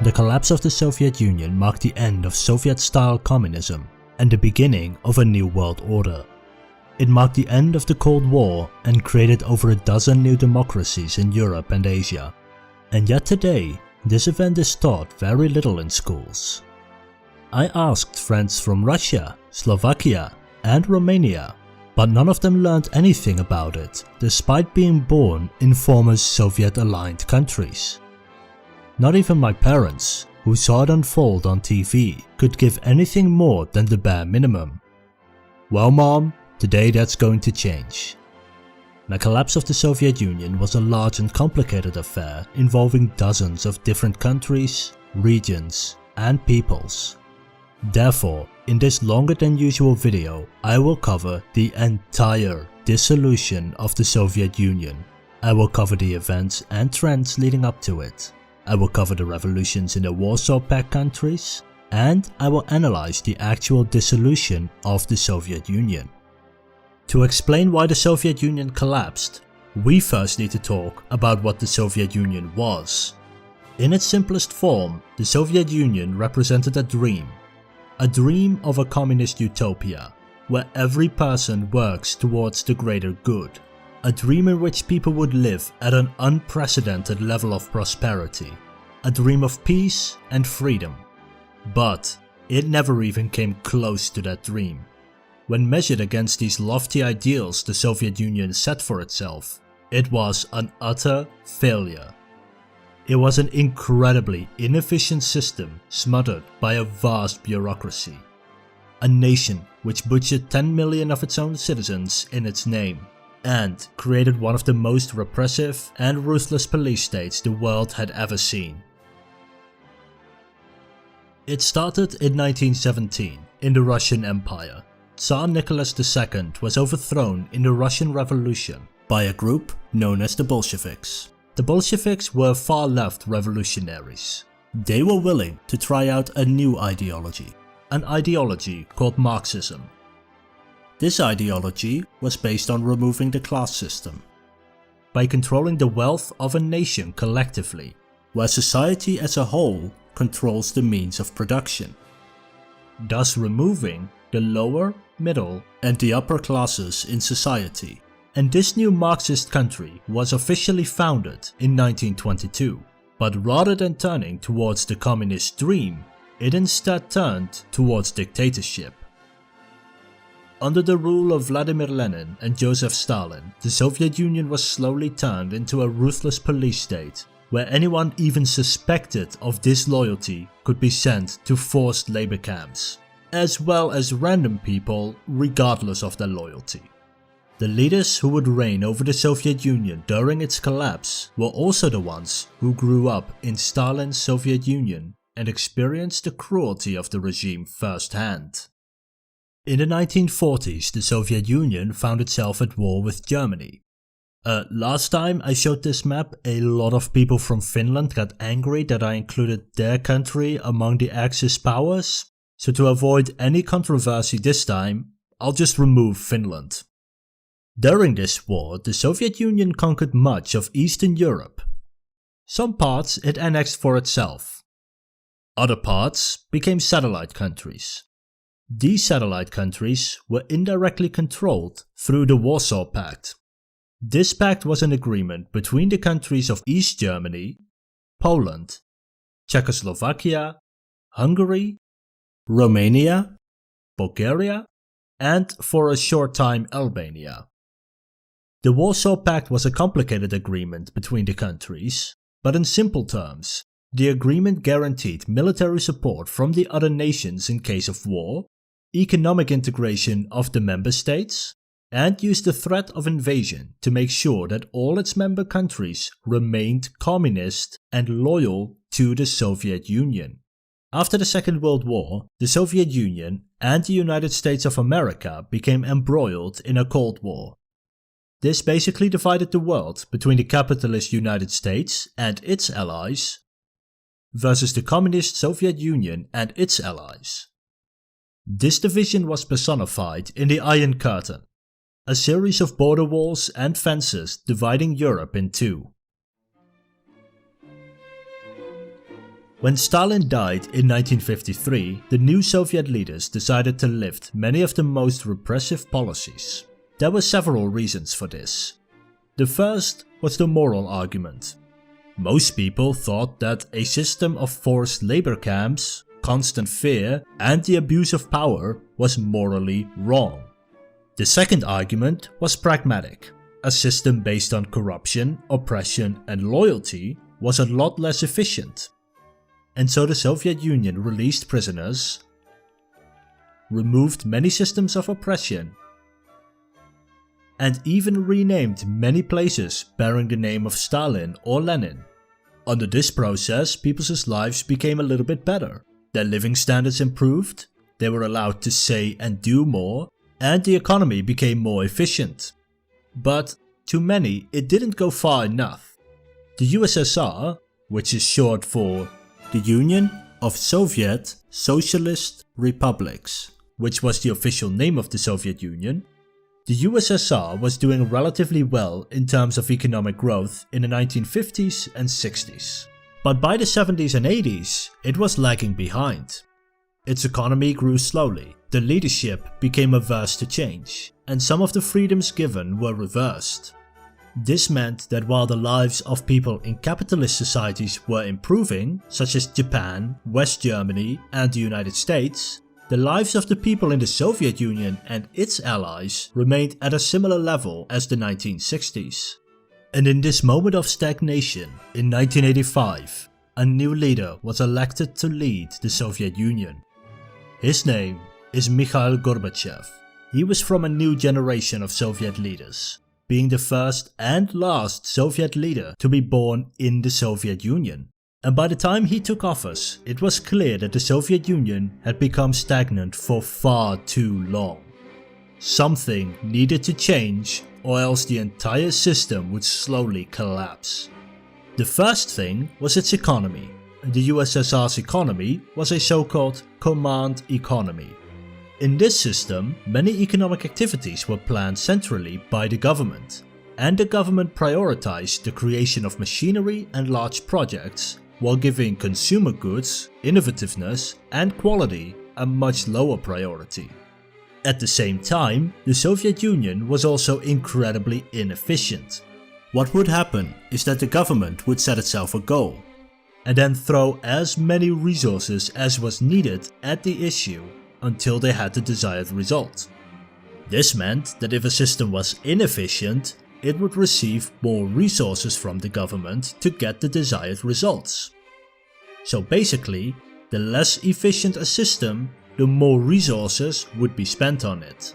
The collapse of the Soviet Union marked the end of Soviet-style communism and the beginning of a new world order. It marked the end of the Cold War and created over a dozen new democracies in Europe and Asia. And yet today, this event is taught very little in schools. I asked friends from Russia, Slovakia, and Romania, but none of them learned anything about it, despite being born in former Soviet-aligned countries. Not even my parents, who saw it unfold on TV, could give anything more than the bare minimum. Well, Mom, today that's going to change. The collapse of the Soviet Union was a large and complicated affair involving dozens of different countries, regions, and peoples. Therefore, in this longer than usual video, I will cover the entire dissolution of the Soviet Union. I will cover the events and trends leading up to it. I will cover the revolutions in the Warsaw Pact countries, and I will analyze the actual dissolution of the Soviet Union. To explain why the Soviet Union collapsed, we first need to talk about what the Soviet Union was. In its simplest form, the Soviet Union represented a dream of a communist utopia, where every person works towards the greater good. A dream in which people would live at an unprecedented level of prosperity. A dream of peace and freedom. But it never even came close to that dream. When measured against these lofty ideals the Soviet Union set for itself, it was an utter failure. It was an incredibly inefficient system smothered by a vast bureaucracy. A nation which butchered 10 million of its own citizens in its name, and created one of the most repressive and ruthless police states the world had ever seen. It started in 1917 in the Russian Empire. Tsar Nicholas II was overthrown in the Russian Revolution by a group known as the Bolsheviks. The Bolsheviks were far-left revolutionaries. They were willing to try out a new ideology, an ideology called Marxism. This ideology was based on removing the class system, by controlling the wealth of a nation collectively, where society as a whole controls the means of production, thus removing the lower, middle, and the upper classes in society. And this new Marxist country was officially founded in 1922, but rather than turning towards the communist dream, it instead turned towards dictatorship. Under the rule of Vladimir Lenin and Joseph Stalin, the Soviet Union was slowly turned into a ruthless police state, where anyone even suspected of disloyalty could be sent to forced labor camps, as well as random people regardless of their loyalty. The leaders who would reign over the Soviet Union during its collapse were also the ones who grew up in Stalin's Soviet Union and experienced the cruelty of the regime firsthand. In the 1940s, the Soviet Union found itself at war with Germany. Last time I showed this map, a lot of people from Finland got angry that I included their country among the Axis powers, so to avoid any controversy this time, I'll just remove Finland. During this war, the Soviet Union conquered much of Eastern Europe. Some parts it annexed for itself. Other parts became satellite countries. These satellite countries were indirectly controlled through the Warsaw Pact. This pact was an agreement between the countries of East Germany, Poland, Czechoslovakia, Hungary, Romania, Bulgaria, and for a short time Albania. The Warsaw Pact was a complicated agreement between the countries, but in simple terms, the agreement guaranteed military support from the other nations in case of war, economic integration of the member states, and used the threat of invasion to make sure that all its member countries remained communist and loyal to the Soviet Union. After the Second World War, the Soviet Union and the United States of America became embroiled in a Cold War. This basically divided the world between the capitalist United States and its allies versus the communist Soviet Union and its allies. This division was personified in the Iron Curtain, a series of border walls and fences dividing Europe in two. When Stalin died in 1953, the new Soviet leaders decided to lift many of the most repressive policies. There were several reasons for this. The first was the moral argument. Most people thought that a system of forced labor camps, constant fear, and the abuse of power was morally wrong. The second argument was pragmatic. A system based on corruption, oppression, and loyalty was a lot less efficient. And so the Soviet Union released prisoners, removed many systems of oppression, and even renamed many places bearing the name of Stalin or Lenin. Under this process, people's lives became a little bit better. Their living standards improved, they were allowed to say and do more, and the economy became more efficient. But to many, it didn't go far enough. The USSR, which is short for the Union of Soviet Socialist Republics, which was the official name of the Soviet Union, the USSR was doing relatively well in terms of economic growth in the 1950s and 60s. But by the 70s and 80s, it was lagging behind. Its economy grew slowly, the leadership became averse to change, and some of the freedoms given were reversed. This meant that while the lives of people in capitalist societies were improving, such as Japan, West Germany, and the United States, the lives of the people in the Soviet Union and its allies remained at a similar level as the 1960s. And in this moment of stagnation, in 1985, a new leader was elected to lead the Soviet Union. His name is Mikhail Gorbachev. He was from a new generation of Soviet leaders, being the first and last Soviet leader to be born in the Soviet Union. And by the time he took office, it was clear that the Soviet Union had become stagnant for far too long. Something needed to change, or else the entire system would slowly collapse. The first thing was its economy. The USSR's economy was a so-called command economy. In this system, many economic activities were planned centrally by the government, and the government prioritized the creation of machinery and large projects, while giving consumer goods, innovativeness, and quality a much lower priority. At the same time, the Soviet Union was also incredibly inefficient. What would happen is that the government would set itself a goal, and then throw as many resources as was needed at the issue until they had the desired result. This meant that if a system was inefficient, it would receive more resources from the government to get the desired results. So basically, the less efficient a system, the more resources would be spent on it.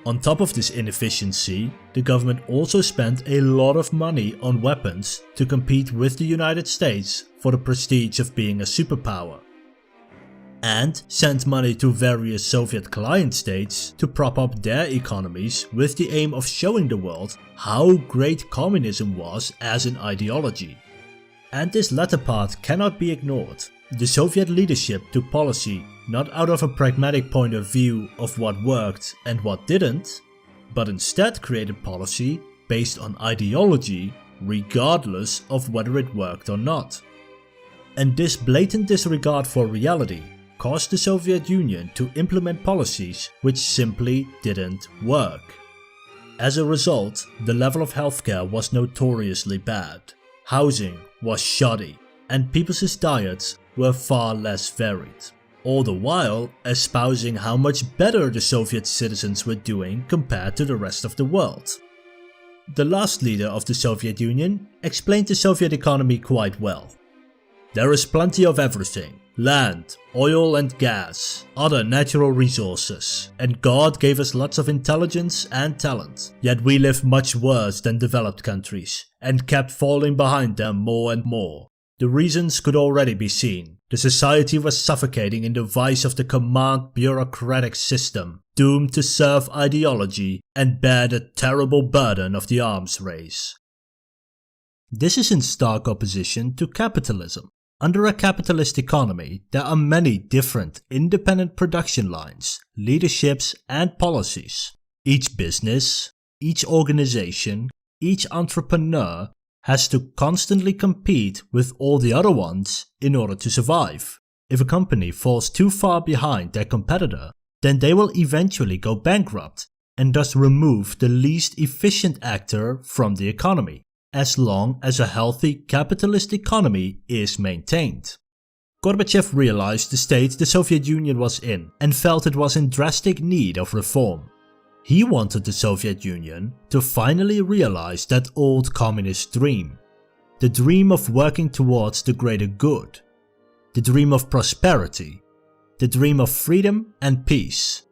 On top of this inefficiency, the government also spent a lot of money on weapons to compete with the United States for the prestige of being a superpower, and sent money to various Soviet client states to prop up their economies with the aim of showing the world how great communism was as an ideology. And this latter part cannot be ignored. The Soviet leadership took policy not out of a pragmatic point of view of what worked and what didn't, but instead created policy based on ideology regardless of whether it worked or not. And this blatant disregard for reality caused the Soviet Union to implement policies which simply didn't work. As a result, the level of healthcare was notoriously bad, housing was shoddy, and people's diets were far less varied, all the while espousing how much better the Soviet citizens were doing compared to the rest of the world. The last leader of the Soviet Union explained the Soviet economy quite well. There is plenty of everything. Land, oil and gas, other natural resources, and God gave us lots of intelligence and talent. Yet we live much worse than developed countries, and kept falling behind them more and more. The reasons could already be seen. The society was suffocating in the vice of the command bureaucratic system, doomed to serve ideology and bear the terrible burden of the arms race. This is in stark opposition to capitalism. Under a capitalist economy, there are many different independent production lines, leaderships, and policies. Each business, each organization, each entrepreneur has to constantly compete with all the other ones in order to survive. If a company falls too far behind their competitor, then they will eventually go bankrupt and thus remove the least efficient actor from the economy, as long as a healthy capitalist economy is maintained. Gorbachev realized the state the Soviet Union was in and felt it was in drastic need of reform. He wanted the Soviet Union to finally realize that old communist dream. The dream of working towards the greater good. The dream of prosperity. The dream of freedom and peace.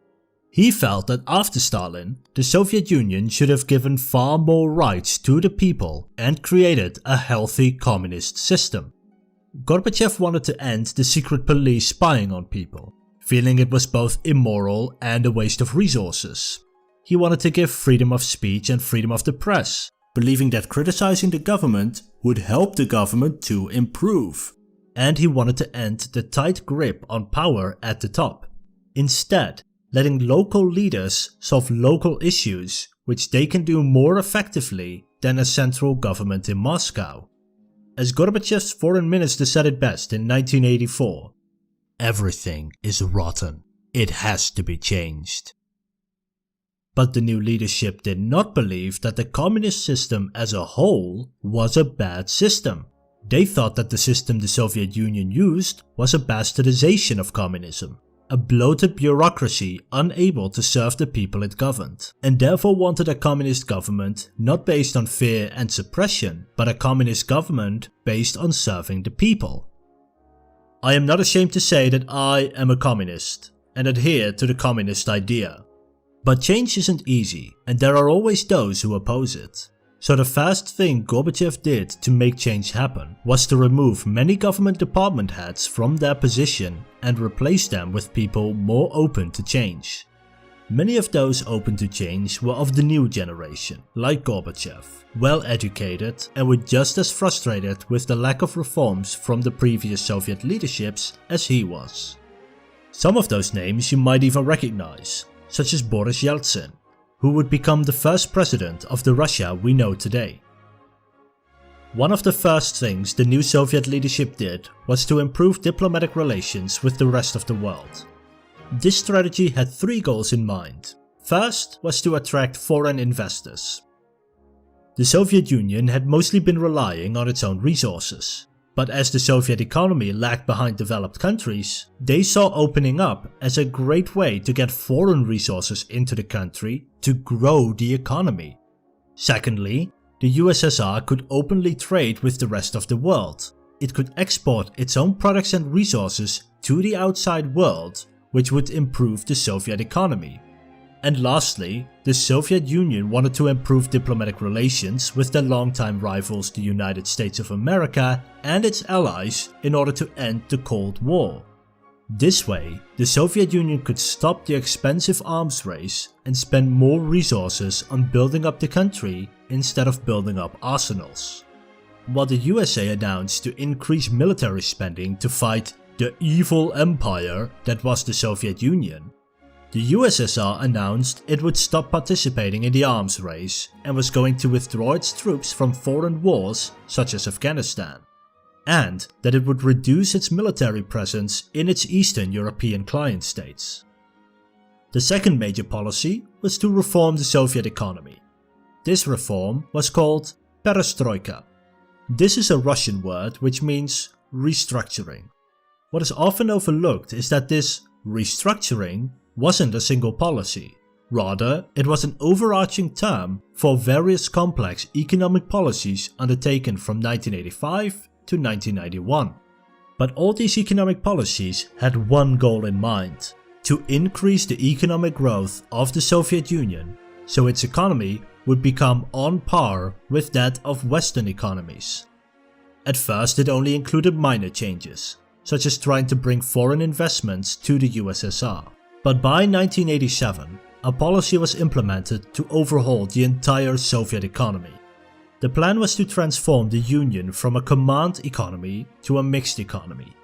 He felt that after Stalin, the Soviet Union should have given far more rights to the people and created a healthy communist system. Gorbachev wanted to end the secret police spying on people, feeling it was both immoral and a waste of resources. He wanted to give freedom of speech and freedom of the press, believing that criticizing the government would help the government to improve. And he wanted to end the tight grip on power at the top, instead letting local leaders solve local issues which they can do more effectively than a central government in Moscow. As Gorbachev's foreign minister said it best in 1984, "Everything is rotten. It has to be changed." But the new leadership did not believe that the communist system as a whole was a bad system. They thought that the system the Soviet Union used was a bastardization of communism, a bloated bureaucracy unable to serve the people it governed, and therefore wanted a communist government not based on fear and suppression, but a communist government based on serving the people. I am not ashamed to say that I am a communist and adhere to the communist idea. But change isn't easy, and there are always those who oppose it. So the first thing Gorbachev did to make change happen was to remove many government department heads from their position and replace them with people more open to change. Many of those open to change were of the new generation, like Gorbachev, well educated and were just as frustrated with the lack of reforms from the previous Soviet leaderships as he was. Some of those names you might even recognize, such as Boris Yeltsin, who would become the first president of the Russia we know today. One of the first things the new Soviet leadership did was to improve diplomatic relations with the rest of the world. This strategy had three goals in mind. First was to attract foreign investors. The Soviet Union had mostly been relying on its own resources. But as the Soviet economy lagged behind developed countries, they saw opening up as a great way to get foreign resources into the country to grow the economy. Secondly, the USSR could openly trade with the rest of the world. It could export its own products and resources to the outside world, which would improve the Soviet economy. And lastly, the Soviet Union wanted to improve diplomatic relations with their longtime rivals the United States of America and its allies in order to end the Cold War. This way, the Soviet Union could stop the expensive arms race and spend more resources on building up the country instead of building up arsenals. While the USA announced to increase military spending to fight the evil empire that was the Soviet Union, the USSR announced it would stop participating in the arms race and was going to withdraw its troops from foreign wars such as Afghanistan, and that it would reduce its military presence in its Eastern European client states. The second major policy was to reform the Soviet economy. This reform was called perestroika. This is a Russian word which means restructuring. What is often overlooked is that this restructuring wasn't a single policy. Rather, it was an overarching term for various complex economic policies undertaken from 1985 to 1991. But all these economic policies had one goal in mind: to increase the economic growth of the Soviet Union so its economy would become on par with that of Western economies. At first, it only included minor changes, such as trying to bring foreign investments to the USSR. But by 1987, a policy was implemented to overhaul the entire Soviet economy. The plan was to transform the Union from a command economy to a mixed economy.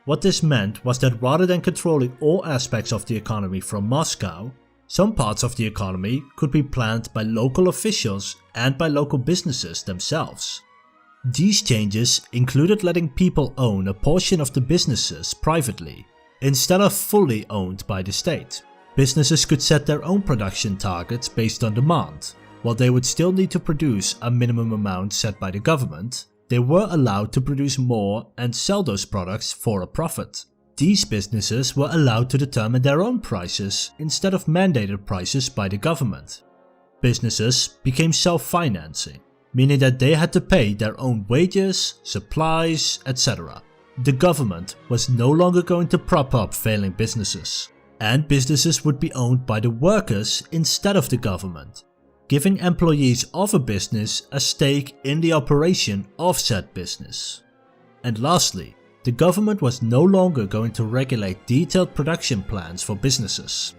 What this meant was that rather than controlling all aspects of the economy from Moscow, some parts of the economy could be planned by local officials and by local businesses themselves. These changes included letting people own a portion of the businesses privately, instead of fully owned by the state. Businesses could set their own production targets based on demand. While they would still need to produce a minimum amount set by the government, they were allowed to produce more and sell those products for a profit. These businesses were allowed to determine their own prices instead of mandated prices by the government. Businesses became self-financing, meaning that they had to pay their own wages, supplies, etc. The government was no longer going to prop up failing businesses, and businesses would be owned by the workers instead of the government, giving employees of a business a stake in the operation of said business. And lastly, the government was no longer going to regulate detailed production plans for businesses.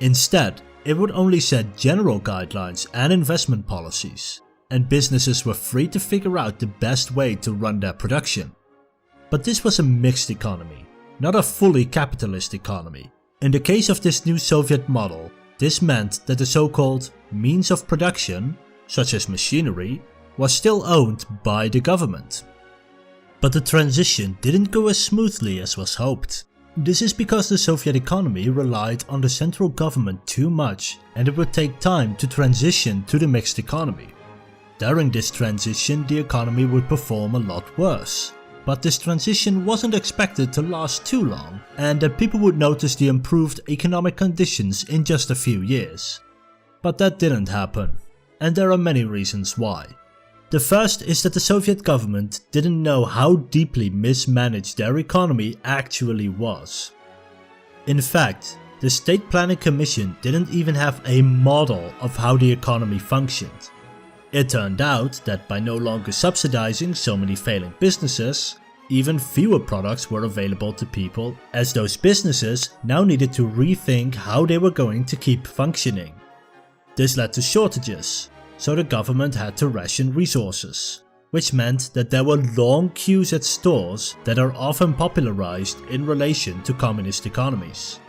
Instead, it would only set general guidelines and investment policies, and businesses were free to figure out the best way to run their production. But this was a mixed economy, not a fully capitalist economy. In the case of this new Soviet model, this meant that the so-called means of production, such as machinery, was still owned by the government. But the transition didn't go as smoothly as was hoped. This is because the Soviet economy relied on the central government too much, and it would take time to transition to the mixed economy. During this transition, the economy would perform a lot worse. But this transition wasn't expected to last too long, and that people would notice the improved economic conditions in just a few years. But that didn't happen, and there are many reasons why. The first is that the Soviet government didn't know how deeply mismanaged their economy actually was. In fact, the State Planning Commission didn't even have a model of how the economy functioned. It turned out that by no longer subsidizing so many failing businesses, even fewer products were available to people, as those businesses now needed to rethink how they were going to keep functioning. This led to shortages, so the government had to ration resources, which meant that there were long queues at stores that are often popularized in relation to communist economies.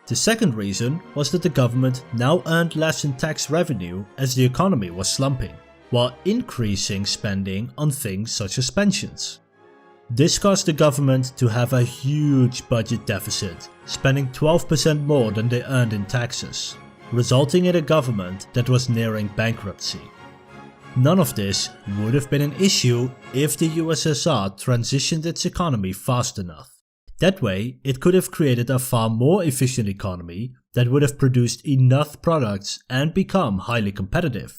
The second reason was that the government now earned less in tax revenue as the economy was slumping, while increasing spending on things such as pensions. This caused the government to have a huge budget deficit, spending 12% more than they earned in taxes, resulting in a government that was nearing bankruptcy. None of this would have been an issue if the USSR transitioned its economy fast enough. That way, it could have created a far more efficient economy that would have produced enough products and become highly competitive.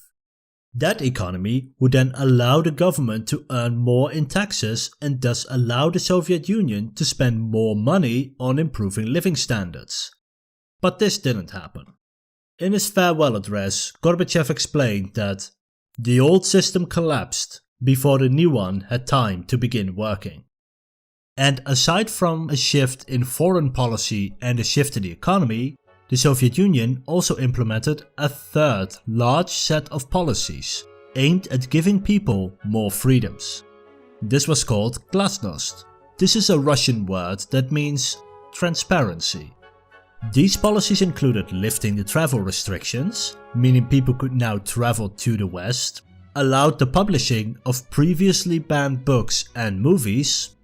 That economy would then allow the government to earn more in taxes and thus allow the Soviet Union to spend more money on improving living standards. But this didn't happen. In his farewell address, Gorbachev explained that the old system collapsed before the new one had time to begin working. And aside from a shift in foreign policy and a shift in the economy, the Soviet Union also implemented a third large set of policies aimed at giving people more freedoms. This was called glasnost. This is a Russian word that means transparency. These policies included lifting the travel restrictions, meaning people could now travel to the West, allowed the publishing of previously banned books and movies,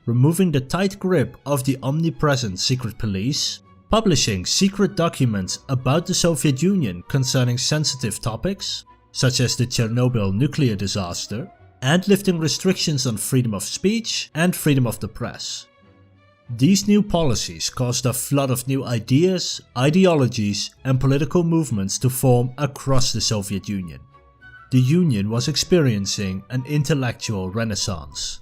removing the tight grip of the omnipresent secret police, publishing secret documents about the Soviet Union concerning sensitive topics, such as the Chernobyl nuclear disaster, and lifting restrictions on freedom of speech and freedom of the press. These new policies caused a flood of new ideas, ideologies, and political movements to form across the Soviet Union. The Union was experiencing an intellectual renaissance.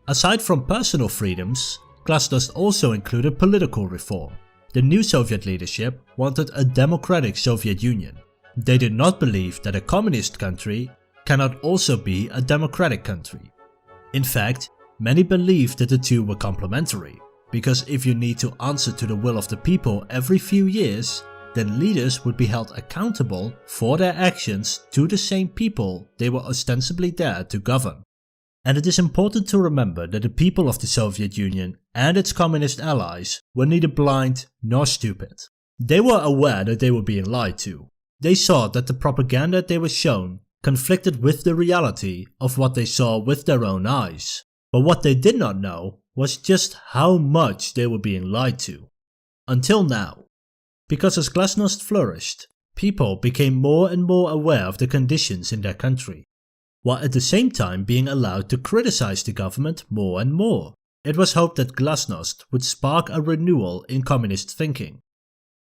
Aside from personal freedoms, glasnost also included political reform. The new Soviet leadership wanted a democratic Soviet Union. They did not believe that a communist country cannot also be a democratic country. In fact, many believed that the two were complementary, because if you need to answer to the will of the people every few years, then leaders would be held accountable for their actions to the same people they were ostensibly there to govern. And it is important to remember that the people of the Soviet Union and its communist allies were neither blind nor stupid. They were aware that they were being lied to. They saw that the propaganda they were shown conflicted with the reality of what they saw with their own eyes. But what they did not know was just how much they were being lied to. Until now. Because as Glasnost flourished, people became more and more aware of the conditions in their country, while at the same time being allowed to criticize the government more and more. It was hoped that Glasnost would spark a renewal in communist thinking.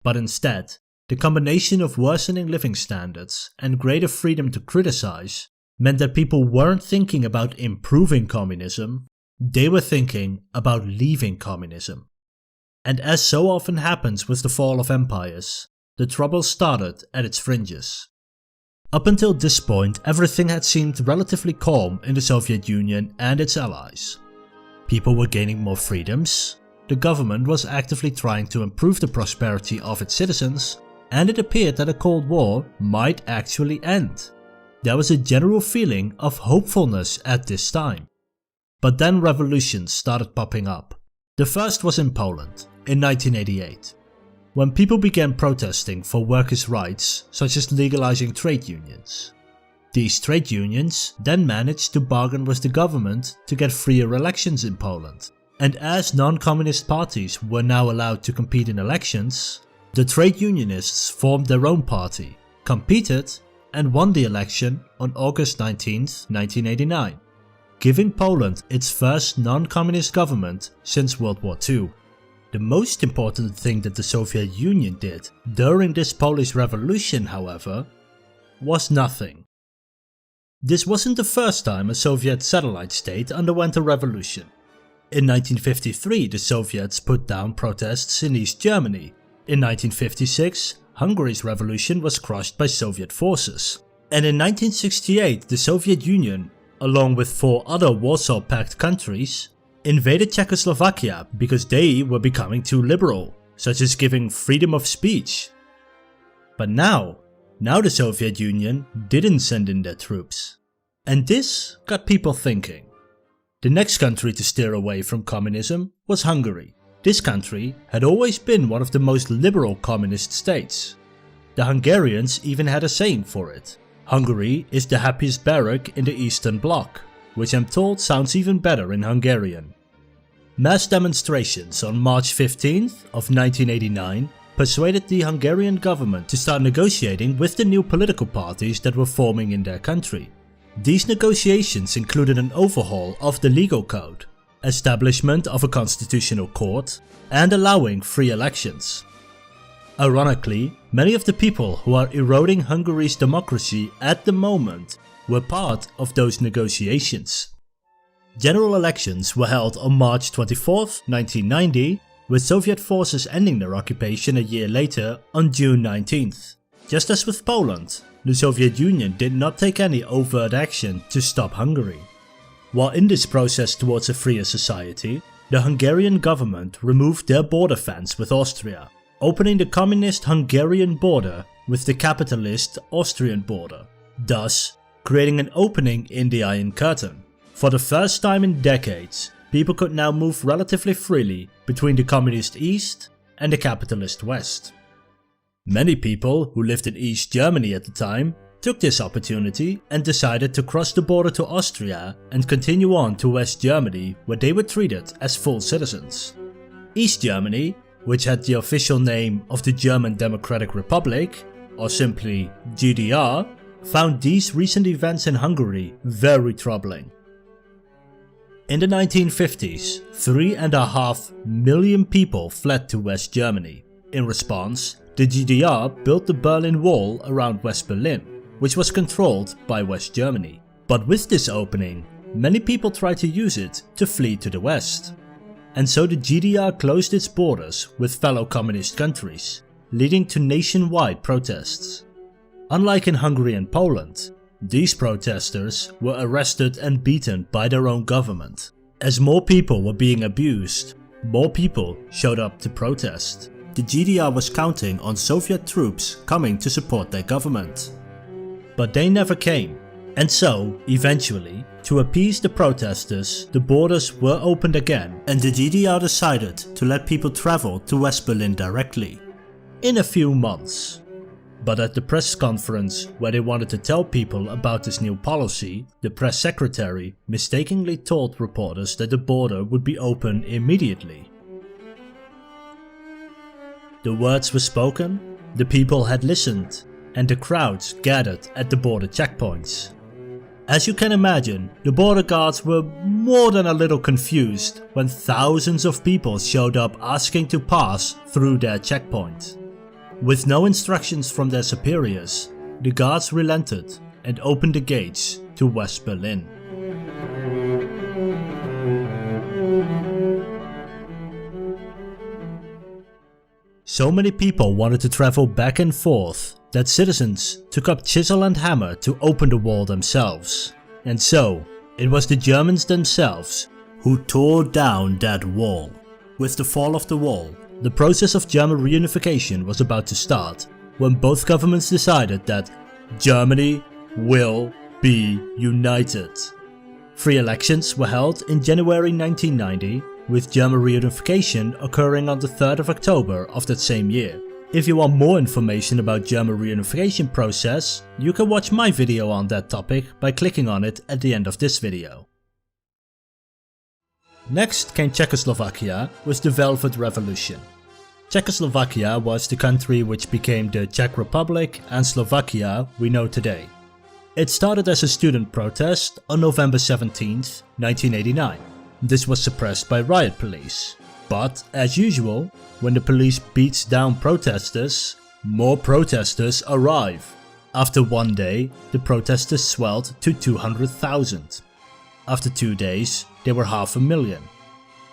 But instead, the combination of worsening living standards and greater freedom to criticize meant that people weren't thinking about improving communism, they were thinking about leaving communism. And as so often happens with the fall of empires, the trouble started at its fringes. Up until this point, everything had seemed relatively calm in the Soviet Union and its allies. People were gaining more freedoms, the government was actively trying to improve the prosperity of its citizens, and it appeared that a Cold War might actually end. There was a general feeling of hopefulness at this time. But then revolutions started popping up. The first was in Poland, in 1988, when people began protesting for workers' rights, such as legalizing trade unions. These trade unions then managed to bargain with the government to get freer elections in Poland, and as non-communist parties were now allowed to compete in elections, the trade unionists formed their own party, competed, and won the election on August 19, 1989, giving Poland its first non-communist government since World War II. The most important thing that the Soviet Union did during this Polish Revolution, however, was nothing. This wasn't the first time a Soviet satellite state underwent a revolution. In 1953, the Soviets put down protests in East Germany. In 1956, Hungary's revolution was crushed by Soviet forces. And in 1968, the Soviet Union, along with 4 other Warsaw Pact countries, invaded Czechoslovakia because they were becoming too liberal, such as giving freedom of speech. But now the Soviet Union didn't send in their troops. And this got people thinking. The next country to steer away from communism was Hungary. This country had always been one of the most liberal communist states. The Hungarians even had a saying for it. Hungary is the happiest barrack in the Eastern Bloc, which I'm told sounds even better in Hungarian. Mass demonstrations on March 15th of 1989 persuaded the Hungarian government to start negotiating with the new political parties that were forming in their country. These negotiations included an overhaul of the legal code, establishment of a constitutional court, and allowing free elections. Ironically, many of the people who are eroding Hungary's democracy at the moment were part of those negotiations. General elections were held on March 24, 1990, with Soviet forces ending their occupation a year later on June 19th. Just as with Poland, the Soviet Union did not take any overt action to stop Hungary. While in this process towards a freer society, the Hungarian government removed their border fence with Austria, opening the communist Hungarian border with the capitalist Austrian border, thus creating an opening in the Iron Curtain. For the first time in decades, people could now move relatively freely between the communist East and the capitalist West. Many people who lived in East Germany at the time took this opportunity and decided to cross the border to Austria and continue on to West Germany, where they were treated as full citizens. East Germany, which had the official name of the German Democratic Republic, or simply GDR, found these recent events in Hungary very troubling. In the 1950s, 3.5 million people fled to West Germany. In response, the GDR built the Berlin Wall around West Berlin, which was controlled by West Germany. But with this opening, many people tried to use it to flee to the West. And so the GDR closed its borders with fellow communist countries, leading to nationwide protests. Unlike in Hungary and Poland, these protesters were arrested and beaten by their own government. As more people were being abused, more people showed up to protest. The GDR was counting on Soviet troops coming to support their government. But they never came. And so, eventually, to appease the protesters, the borders were opened again and the GDR decided to let people travel to West Berlin directly. In a few months. But at the press conference where they wanted to tell people about this new policy, the press secretary mistakenly told reporters that the border would be open immediately. The words were spoken, the people had listened, and the crowds gathered at the border checkpoints. As you can imagine, the border guards were more than a little confused when thousands of people showed up asking to pass through their checkpoint. With no instructions from their superiors, the guards relented and opened the gates to West Berlin. So many people wanted to travel back and forth that citizens took up chisel and hammer to open the wall themselves. And so, it was the Germans themselves who tore down that wall. With the fall of the wall, the process of German reunification was about to start when both governments decided that Germany will be united. Free elections were held in January 1990, with German reunification occurring on the 3rd of October of that same year. If you want more information about German reunification process, you can watch my video on that topic by clicking on it at the end of this video. Next came Czechoslovakia with the Velvet Revolution. Czechoslovakia was the country which became the Czech Republic and Slovakia we know today. It started as a student protest on November 17, 1989. This was suppressed by riot police. But, as usual, when the police beats down protesters, more protesters arrive. After one day, the protesters swelled to 200,000. After 2 days, they were 500,000.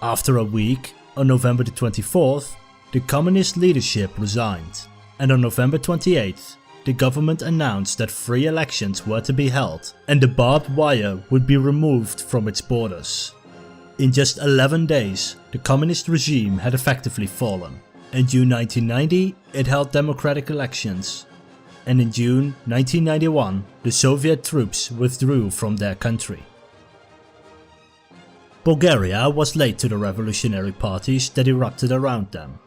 After a week, on November the 24th, the communist leadership resigned, and on November 28th, the government announced that free elections were to be held and the barbed wire would be removed from its borders. In just 11 days, the communist regime had effectively fallen. In June 1990, it held democratic elections, and in June 1991, the Soviet troops withdrew from their country. Bulgaria was late to the revolutionary parties that erupted around them.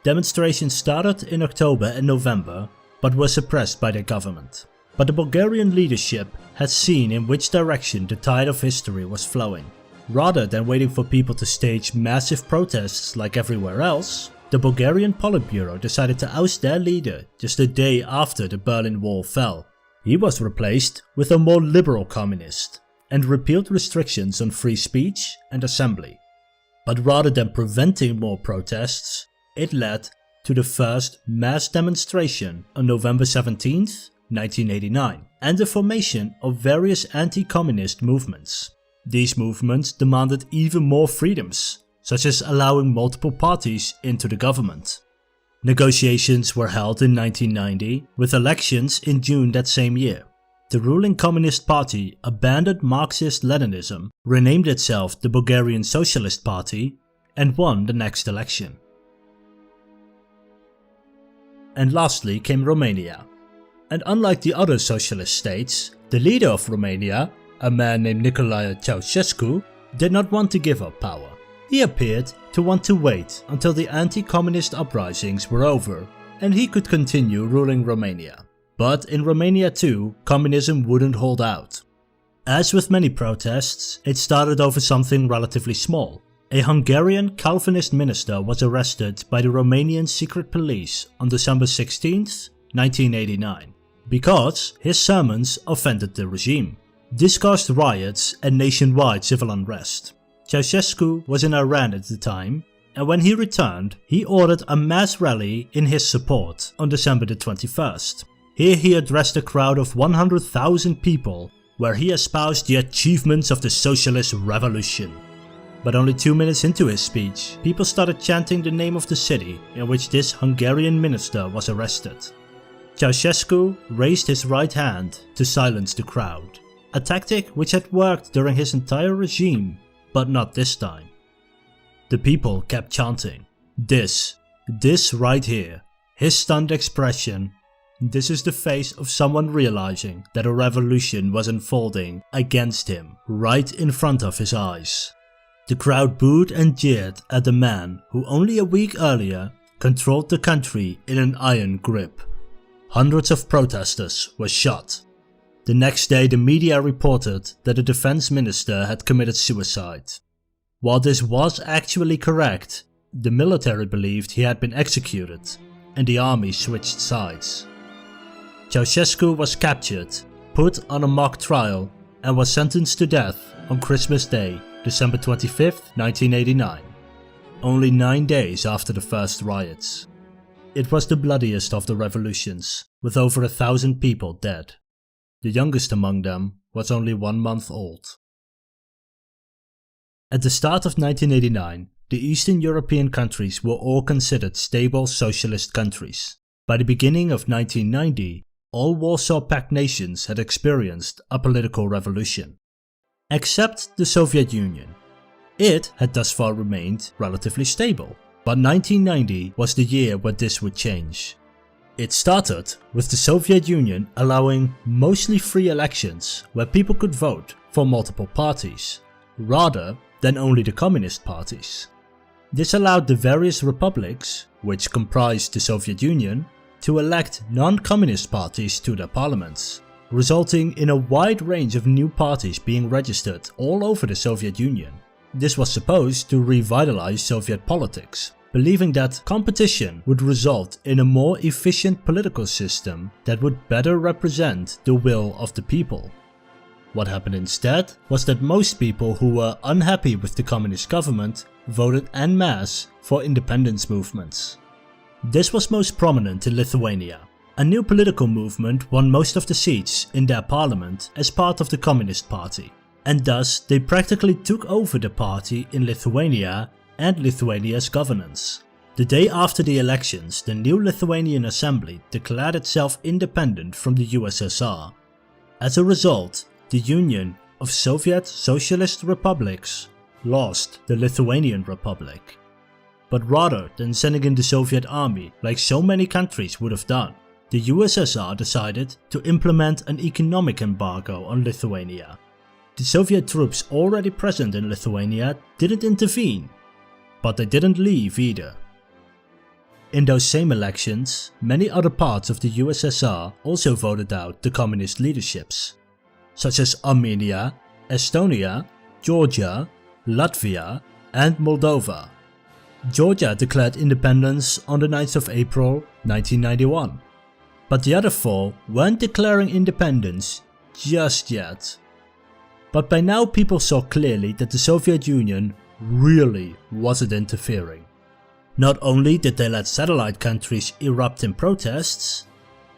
Demonstrations started in October and November, but were suppressed by their government. But the Bulgarian leadership had seen in which direction the tide of history was flowing. Rather than waiting for people to stage massive protests like everywhere else, the Bulgarian Politburo decided to oust their leader just a day after the Berlin Wall fell. He was replaced with a more liberal communist and repealed restrictions on free speech and assembly. But rather than preventing more protests, it led to the first mass demonstration on November 17, 1989, and the formation of various anti-communist movements. These movements demanded even more freedoms, such as allowing multiple parties into the government. Negotiations were held in 1990, with elections in June that same year. The ruling Communist Party abandoned Marxist-Leninism, renamed itself the Bulgarian Socialist Party, and won the next election. And lastly came Romania. And unlike the other socialist states, the leader of Romania, a man named Nicolae Ceausescu, did not want to give up power. He appeared to want to wait until the anti-communist uprisings were over and he could continue ruling Romania. But in Romania too, communism wouldn't hold out. As with many protests, it started over something relatively small. A Hungarian Calvinist minister was arrested by the Romanian secret police on December 16, 1989, because his sermons offended the regime. This caused riots and nationwide civil unrest. Ceausescu was in Iran at the time, and when he returned, he ordered a mass rally in his support on December the 21st. Here he addressed a crowd of 100,000 people, where he espoused the achievements of the socialist revolution. But only 2 minutes into his speech, people started chanting the name of the city in which this Hungarian minister was arrested. Ceausescu raised his right hand to silence the crowd, a tactic which had worked during his entire regime, but not this time. The people kept chanting, this right here, his stunned expression. This is the face of someone realizing that a revolution was unfolding against him right in front of his eyes. The crowd booed and jeered at the man who only a week earlier controlled the country in an iron grip. hundreds of protesters were shot. The next day, the media reported that the defense minister had committed suicide. While this was actually correct, the military believed he had been executed, and the army switched sides. Ceausescu was captured, put on a mock trial, and was sentenced to death on Christmas Day, December 25, 1989, only 9 days after the first riots. It was the bloodiest of the revolutions, with over 1,000 people dead. The youngest among them was only 1 month old. At the start of 1989, the Eastern European countries were all considered stable socialist countries. By the beginning of 1990, all Warsaw Pact nations had experienced a political revolution. Except the Soviet Union. It had thus far remained relatively stable, but 1990 was the year where this would change. It started with the Soviet Union allowing mostly free elections where people could vote for multiple parties, rather than only the communist parties. This allowed the various republics, which comprised the Soviet Union, to elect non-communist parties to their parliaments, resulting in a wide range of new parties being registered all over the Soviet Union. This was supposed to revitalize Soviet politics, believing that competition would result in a more efficient political system that would better represent the will of the people. What happened instead was that most people who were unhappy with the communist government voted en masse for independence movements. This was most prominent in Lithuania. A new political movement won most of the seats in their parliament as part of the Communist Party, and thus they practically took over the party in Lithuania and Lithuania's governance. The day after the elections, the new Lithuanian Assembly declared itself independent from the USSR. As a result, the Union of Soviet Socialist Republics lost the Lithuanian Republic. But rather than sending in the Soviet army like so many countries would have done, the USSR decided to implement an economic embargo on Lithuania. The Soviet troops already present in Lithuania didn't intervene, but they didn't leave either. In those same elections, many other parts of the USSR also voted out the communist leaderships, such as Armenia, Estonia, Georgia, Latvia, and Moldova. Georgia declared independence on the 9th of April 1991, but the other four weren't declaring independence just yet. But by now people saw clearly that the Soviet Union really wasn't interfering. Not only did they let satellite countries erupt in protests,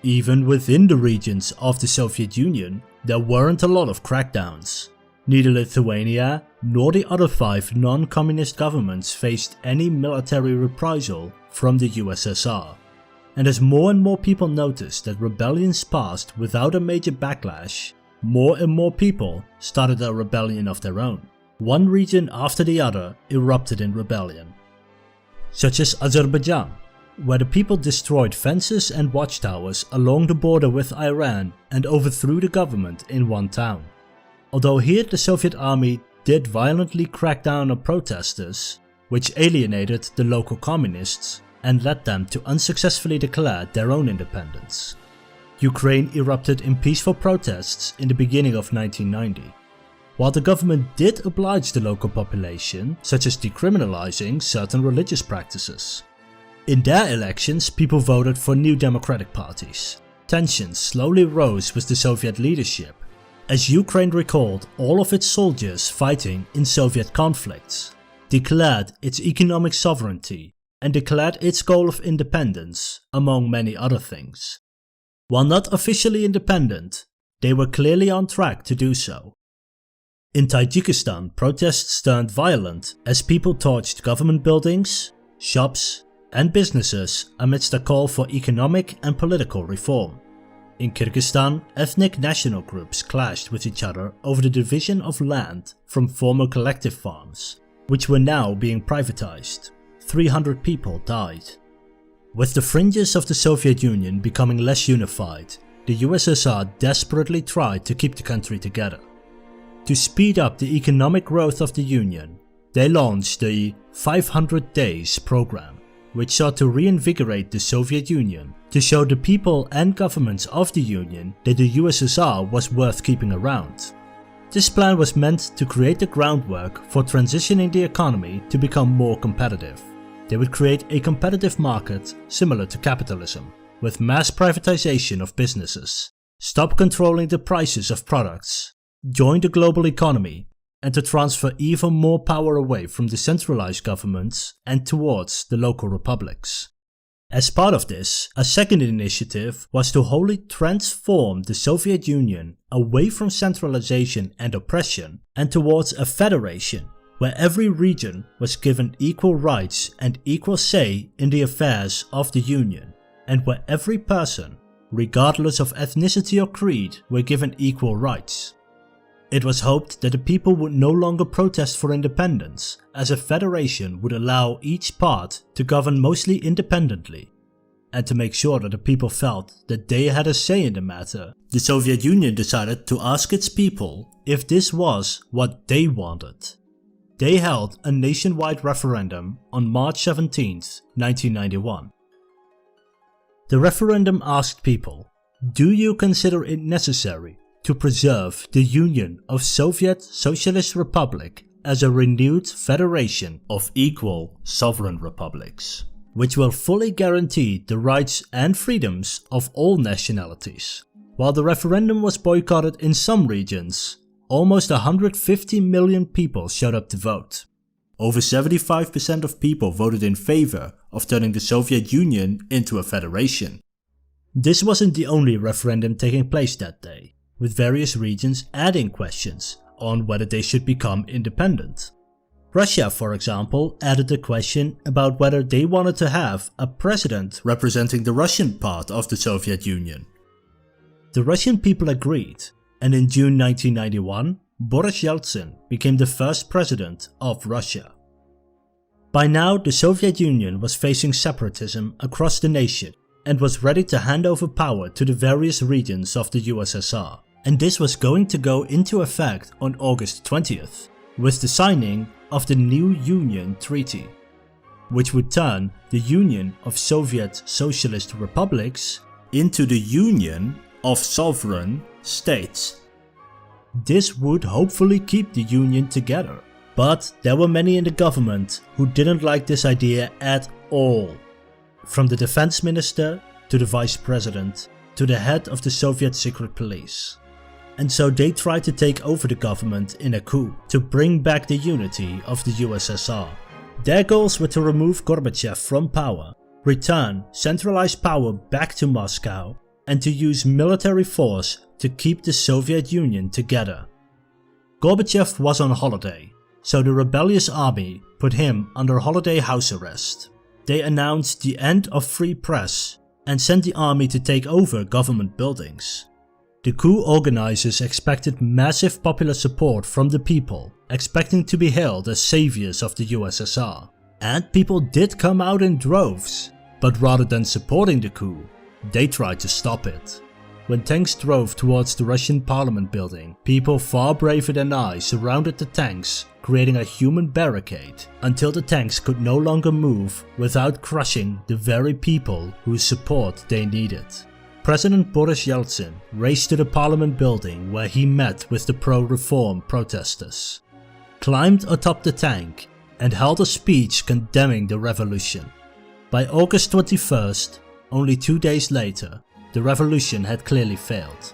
even within the regions of the Soviet Union there weren't a lot of crackdowns. Neither Lithuania nor the other 5 non-communist governments faced any military reprisal from the USSR. And as more and more people noticed that rebellions passed without a major backlash, more and more people started a rebellion of their own. One region after the other erupted in rebellion, such as Azerbaijan, where the people destroyed fences and watchtowers along the border with Iran and overthrew the government in one town. Although here the Soviet army did violently crack down on protesters, which alienated the local communists and led them to unsuccessfully declare their own independence. Ukraine erupted in peaceful protests in the beginning of 1990. While the government did oblige the local population, such as decriminalizing certain religious practices. In their elections, people voted for new democratic parties. Tensions slowly rose with the Soviet leadership, as Ukraine recalled all of its soldiers fighting in Soviet conflicts, declared its economic sovereignty, and declared its goal of independence, among many other things. While not officially independent, they were clearly on track to do so. In Tajikistan, protests turned violent as people torched government buildings, shops, and businesses amidst a call for economic and political reform. In Kyrgyzstan, ethnic national groups clashed with each other over the division of land from former collective farms, which were now being privatized. 300 people died. With the fringes of the Soviet Union becoming less unified, the USSR desperately tried to keep the country together. To speed up the economic growth of the Union, they launched the 500 Days program, which sought to reinvigorate the Soviet Union to show the people and governments of the Union that the USSR was worth keeping around. This plan was meant to create the groundwork for transitioning the economy to become more competitive. They would create a competitive market similar to capitalism, with mass privatization of businesses, stop controlling the prices of products, join the global economy, and to transfer even more power away from the centralized governments and towards the local republics. As part of this, a second initiative was to wholly transform the Soviet Union away from centralization and oppression and towards a federation where every region was given equal rights and equal say in the affairs of the Union, and where every person, regardless of ethnicity or creed, were given equal rights. It was hoped that the people would no longer protest for independence, as a federation would allow each part to govern mostly independently. And to make sure that the people felt that they had a say in the matter, the Soviet Union decided to ask its people if this was what they wanted. They held a nationwide referendum on March 17, 1991. The referendum asked people, "Do you consider it necessary to preserve the Union of Soviet Socialist Republic as a renewed federation of equal sovereign republics, which will fully guarantee the rights and freedoms of all nationalities?" While the referendum was boycotted in some regions, almost 150 million people showed up to vote. Over 75% of people voted in favor of turning the Soviet Union into a federation. This wasn't the only referendum taking place that day, with various regions adding questions on whether they should become independent. Russia, for example, added a question about whether they wanted to have a president representing the Russian part of the Soviet Union. The Russian people agreed, and in June 1991, Boris Yeltsin became the first president of Russia. By now, the Soviet Union was facing separatism across the nation and was ready to hand over power to the various regions of the USSR. And this was going to go into effect on August 20th, with the signing of the New Union Treaty, which would turn the Union of Soviet Socialist Republics into the Union of Sovereign States. This would hopefully keep the Union together, but there were many in the government who didn't like this idea at all. From the defense minister to the vice president to the head of the Soviet secret police. And so they tried to take over the government in a coup to bring back the unity of the USSR. Their goals were to remove Gorbachev from power, return centralized power back to Moscow, and to use military force to keep the Soviet Union together. Gorbachev was on holiday, so the rebellious army put him under holiday house arrest. They announced the end of free press and sent the army to take over government buildings. The coup organizers expected massive popular support from the people, expecting to be hailed as saviors of the USSR. And people did come out in droves, but rather than supporting the coup, they tried to stop it. When tanks drove towards the Russian parliament building, people far braver than I surrounded the tanks, creating a human barricade until the tanks could no longer move without crushing the very people whose support they needed. President Boris Yeltsin raced to the parliament building where he met with the pro-reform protesters, climbed atop the tank, and held a speech condemning the revolution. By August 21st, only 2 days later, the revolution had clearly failed.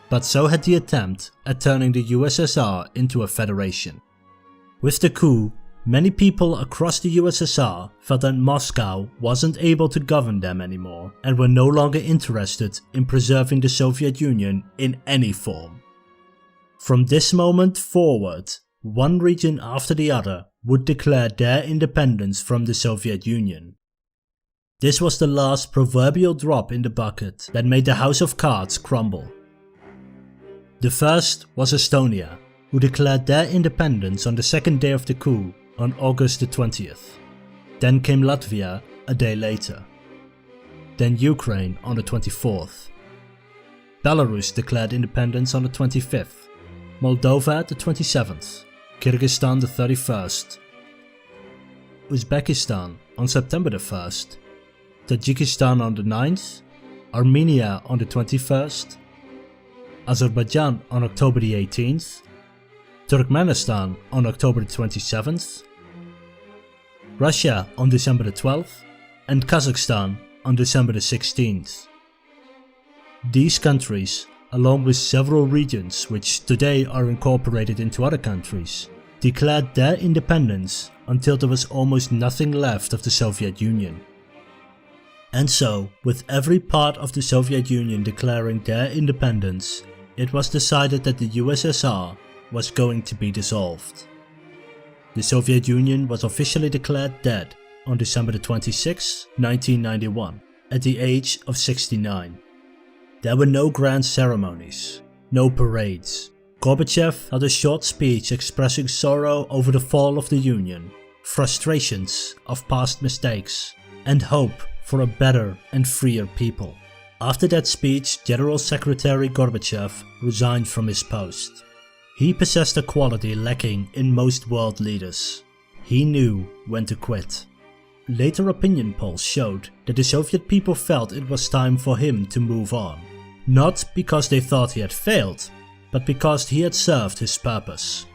But so had the attempt at turning the USSR into a federation. With the coup, many people across the USSR felt that Moscow wasn't able to govern them anymore and were no longer interested in preserving the Soviet Union in any form. From this moment forward, one region after the other would declare their independence from the Soviet Union. This was the last proverbial drop in the bucket that made the house of cards crumble. The first was Estonia, who declared their independence on the second day of the coup on August the 20th. Then came Latvia a day later. Then Ukraine on the 24th. Belarus declared independence on the 25th. Moldova the 27th. Kyrgyzstan the 31st. Uzbekistan on September the 1st, Tajikistan on the 9th, Armenia on the 21st, Azerbaijan on October the 18th, Turkmenistan on October the 27th, Russia on December the 12th, and Kazakhstan on December the 16th. These countries, along with several regions which today are incorporated into other countries, declared their independence until there was almost nothing left of the Soviet Union. And so, with every part of the Soviet Union declaring their independence, it was decided that the USSR was going to be dissolved. The Soviet Union was officially declared dead on December 26, 1991, at the age of 69. There were no grand ceremonies, no parades. Gorbachev had a short speech expressing sorrow over the fall of the Union, frustrations of past mistakes, and hope for a better and freer people. After that speech, General Secretary Gorbachev resigned from his post. He possessed a quality lacking in most world leaders. He knew when to quit. Later opinion polls showed that the Soviet people felt it was time for him to move on. Not because they thought he had failed, but because he had served his purpose.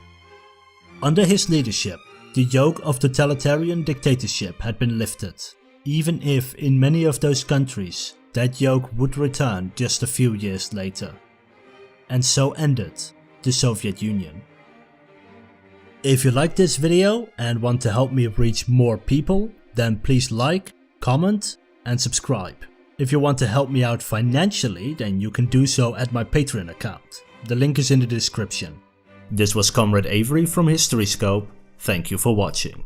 Under his leadership, the yoke of totalitarian dictatorship had been lifted, even if in many of those countries that yoke would return just a few years later. And so ended the Soviet Union. If you liked this video and want to help me reach more people, then please like, comment and subscribe. If you want to help me out financially, then you can do so at my Patreon account. The link is in the description. This was Comrade Avery from HistoryScope. Thank you for watching.